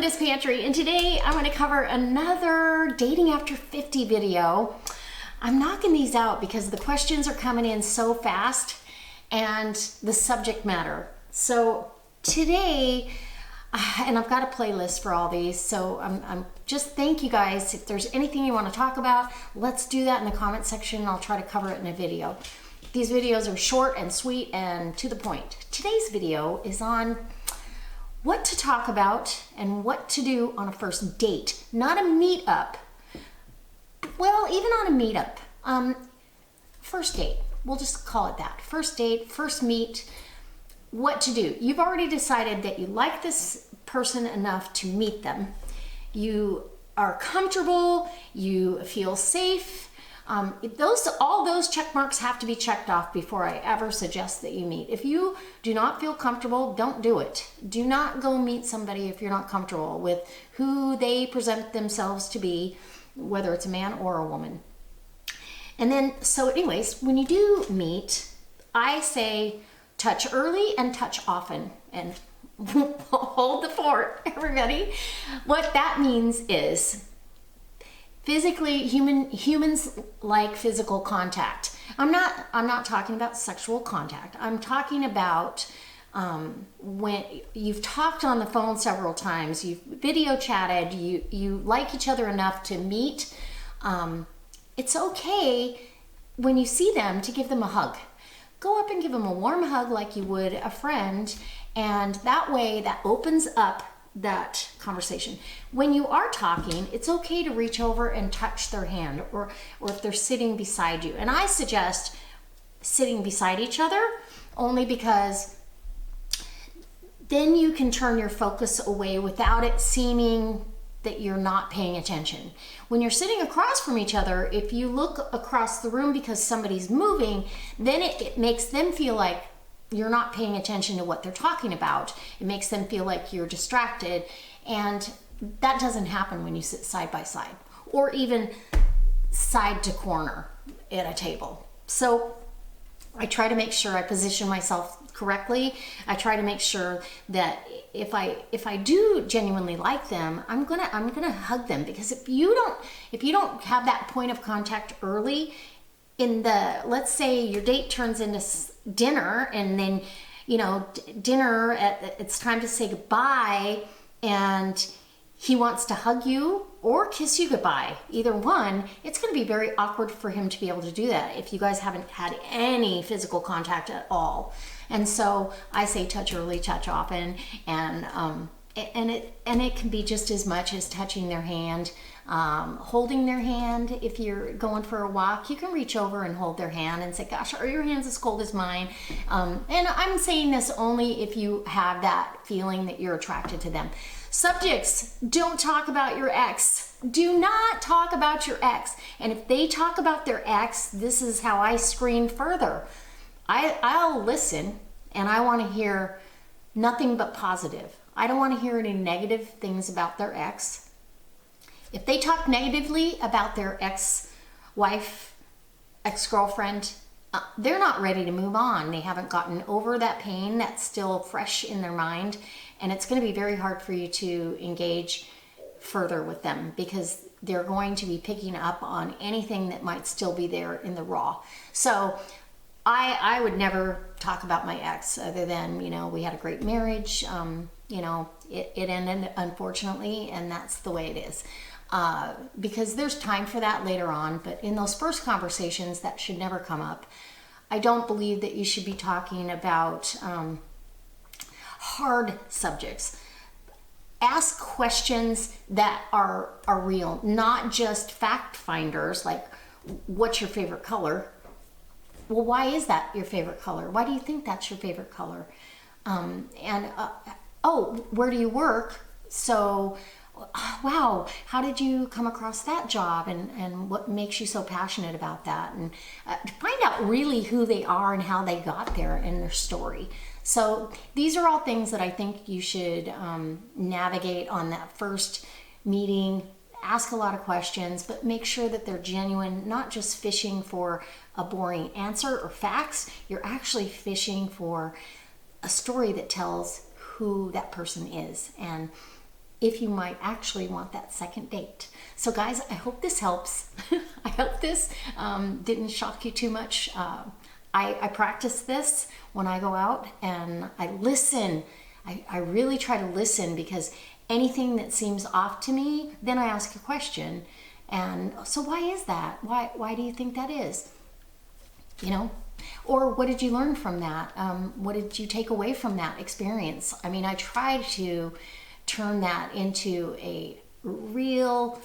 Linda's Pantry, and today I'm going to cover another Dating After 50 video. I'm knocking these out because the questions are coming in so fast and the subject matter. So today, and I've got a playlist for all these, so I'm just thank you guys. If there's anything you want to talk about, let's do that in the comment section and I'll try to cover it in a video. These videos are short and sweet and to the point. Today's video is on what to talk about and what to do on a first date, not a meetup. Well, even on a meetup, first date, we'll just call it that. First date, first meet, what to do. You've already decided that you like this person enough to meet them. You are comfortable, you feel safe. All those check marks have to be checked off before I ever suggest that you meet. If you do not feel comfortable, don't do it. Do not go meet somebody if you're not comfortable with who they present themselves to be, whether it's a man or a woman. And then, so anyways, when you do meet, I say touch early and touch often. And hold the fort, everybody. What that means is physically, humans like physical contact. I'm not talking about sexual contact. I'm talking about when you've talked on the phone several times, you've video chatted, you like each other enough to meet. It's okay when you see them to give them a hug. Go up and give them a warm hug like you would a friend, and that way that opens up that conversation. When you are talking, it's okay to reach over and touch their hand, or if they're sitting beside you. And I suggest sitting beside each other only because then you can turn your focus away without it seeming that you're not paying attention. When you're sitting across from each other, if you look across the room because somebody's moving, then it makes them feel like you're not paying attention to what they're talking about. It makes them feel like you're distracted, and that doesn't happen when you sit side by side or even side to corner at a table. So I try to make sure I position myself correctly. I try to make sure that if I do genuinely like them, I'm gonna hug them, because if you don't have that point of contact early in the, let's say your date turns into dinner, and then dinner it's time to say goodbye, and he wants to hug you or kiss you goodbye, either one, it's going to be very awkward for him to be able to do that if you guys haven't had any physical contact at all. And so I say touch early, touch often, and it can be just as much as touching their hand, holding their hand. If you're going for a walk, you can reach over and hold their hand and say, gosh, are your hands as cold as mine? And I'm saying this only if you have that feeling that you're attracted to them. Subjects, don't talk about your ex. Do not talk about your ex. And if they talk about their ex, this is how I screen further. I'll listen, and I want to hear nothing but positive. I don't want to hear any negative things about their ex. If they talk negatively about their ex-wife, ex-girlfriend, they're not ready to move on. They haven't gotten over that pain that's still fresh in their mind, and it's going to be very hard for you to engage further with them because they're going to be picking up on anything that might still be there in the raw. So I would never talk about my ex other than, we had a great marriage. It ended, unfortunately, and that's the way it is. Because there's time for that later on, but in those first conversations, that should never come up. I don't believe that you should be talking about hard subjects. Ask questions that are real, not just fact finders, like, what's your favorite color? Well, why is that your favorite color? Why do you think that's your favorite color? Where do you work? So, wow, how did you come across that job, and what makes you so passionate about that? And to find out really who they are and how they got there and their story. So these are all things that I think you should navigate on that first meeting. Ask a lot of questions, but make sure that they're genuine, not just fishing for a boring answer or facts. You're actually fishing for a story that tells who that person is. And if you might actually want that second date. So guys, I hope this helps. I hope this didn't shock you too much. I practice this when I go out and I listen. I really try to listen, because anything that seems off to me, then I ask a question. And so why is that? Why do you think that is? You know? Or what did you learn from that? What did you take away from that experience? I mean, I try to turn that into a real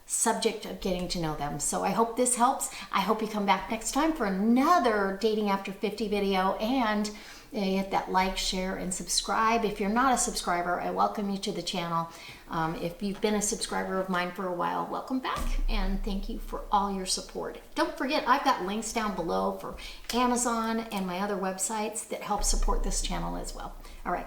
subject of getting to know them. So I hope this helps. I hope you come back next time for another Dating After 50 video, and hit that like, share, and subscribe. If you're not a subscriber, I welcome you to the channel. If you've been a subscriber of mine for a while, welcome back, and thank you for all your support. Don't forget, I've got links down below for Amazon and my other websites that help support this channel as well. All right.